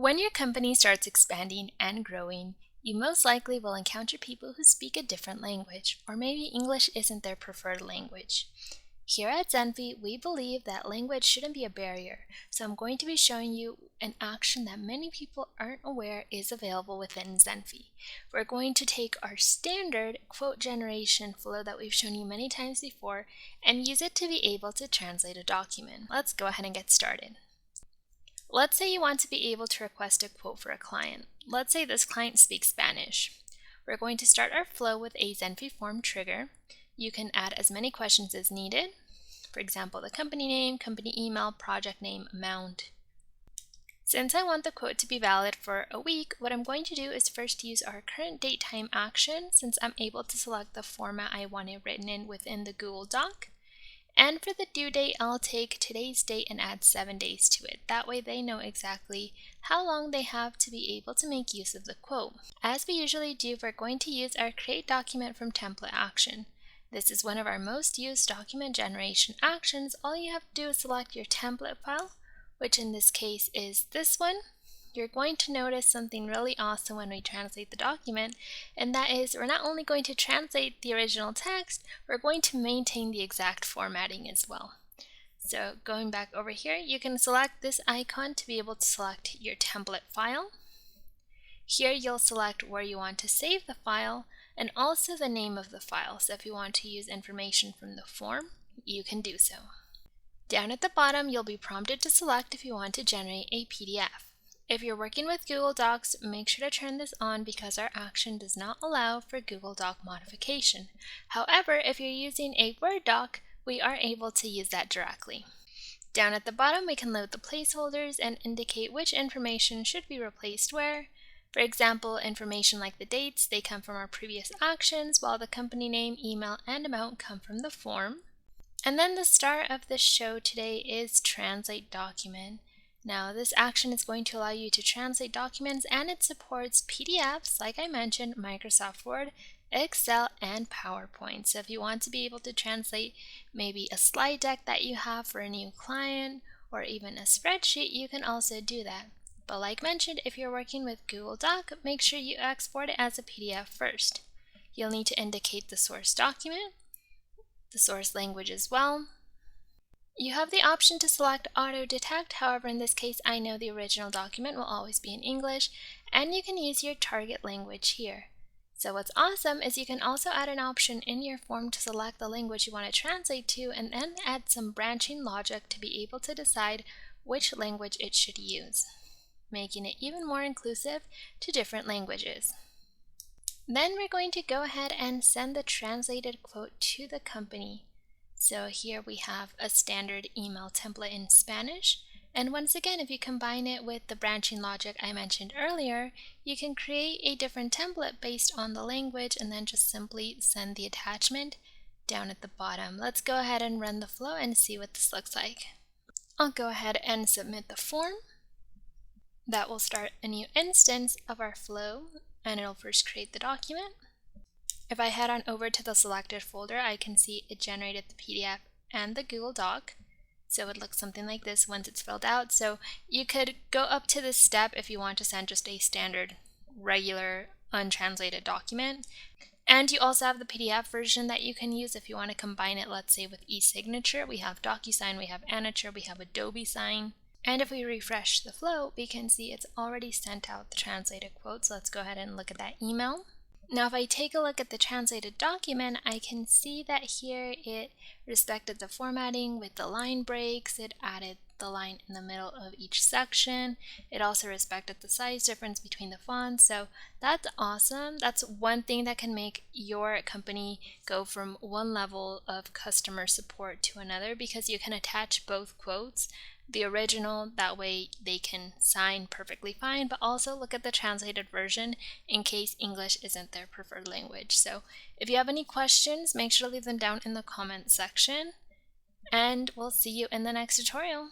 When your company starts expanding and growing, you most likely will encounter people who speak a different language, or maybe English isn't their preferred language. Here at Zenphi, we believe that language shouldn't be a barrier, so I'm going to be showing you an action that many people aren't aware is available within Zenphi. We're going to take our standard quote generation flow that we've shown you many times before and use it to be able to translate a document. Let's go ahead and get started. Let's say you want to be able to request a quote for a client. Let's say this client speaks Spanish. We're going to start our flow with a Zenphi form trigger. You can add as many questions as needed. For example, the company name, company email, project name, amount. Since I want the quote to be valid for a week, what I'm going to do is first use our current date time action since I'm able to select the format I want it written in within the Google Doc. And for the due date, I'll take today's date and add 7 days to it. That way they know exactly how long they have to be able to make use of the quote. As we usually do, we're going to use our create document from template action. This is one of our most used document generation actions. All you have to do is select your template file, which in this case is this one. You're going to notice something really awesome when we translate the document, and that is we're not only going to translate the original text, we're going to maintain the exact formatting as well. So going back over here, you can select this icon to be able to select your template file. Here you'll select where you want to save the file and also the name of the file. So if you want to use information from the form, you can do so. Down at the bottom, you'll be prompted to select if you want to generate a PDF. If you're working with Google Docs, make sure to turn this on because our action does not allow for Google Doc modification. However, if you're using a Word doc, we are able to use that directly. Down at the bottom, we can load the placeholders and indicate which information should be replaced where. For example, information like the dates, they come from our previous actions, while the company name, email, and amount come from the form. And then the star of the show today is translate document. Now, this action is going to allow you to translate documents, and it supports PDFs, like I mentioned, Microsoft Word, Excel, and PowerPoint. So if you want to be able to translate maybe a slide deck that you have for a new client, or even a spreadsheet, you can also do that. But like mentioned, if you're working with Google Doc, make sure you export it as a PDF first. You'll need to indicate the source document, the source language as well. You have the option to select auto detect, however in this case I know the original document will always be in English, and you can use your target language here. So what's awesome is you can also add an option in your form to select the language you want to translate to and then add some branching logic to be able to decide which language it should use, making it even more inclusive to different languages. Then we're going to go ahead and send the translated quote to the company. So here we have a standard email template in Spanish, and once again, if you combine it with the branching logic I mentioned earlier, you can create a different template based on the language and then just simply send the attachment down at the bottom. Let's go ahead and run the flow and see what this looks like. I'll go ahead and submit the form. That will start a new instance of our flow, and it'll first create the document. If I head on over to the selected folder, I can see it generated the PDF and the Google Doc. So it looks something like this once it's filled out. So you could go up to this step if you want to send just a standard, regular, untranslated document. And you also have the PDF version that you can use if you want to combine it, let's say with e-signature. We have DocuSign, we have Anature, we have Adobe Sign. And if we refresh the flow, we can see it's already sent out the translated quote. So let's go ahead and look at that email. Now if I take a look at the translated document, I can see that here it respected the formatting with the line breaks, it added the line in the middle of each section, it also respected the size difference between the fonts, so that's awesome. That's one thing that can make your company go from one level of customer support to another, because you can attach both quotes. The original, that way they can sign perfectly fine, but also look at the translated version in case English isn't their preferred language. So if you have any questions, make sure to leave them down in the comment section, and we'll see you in the next tutorial.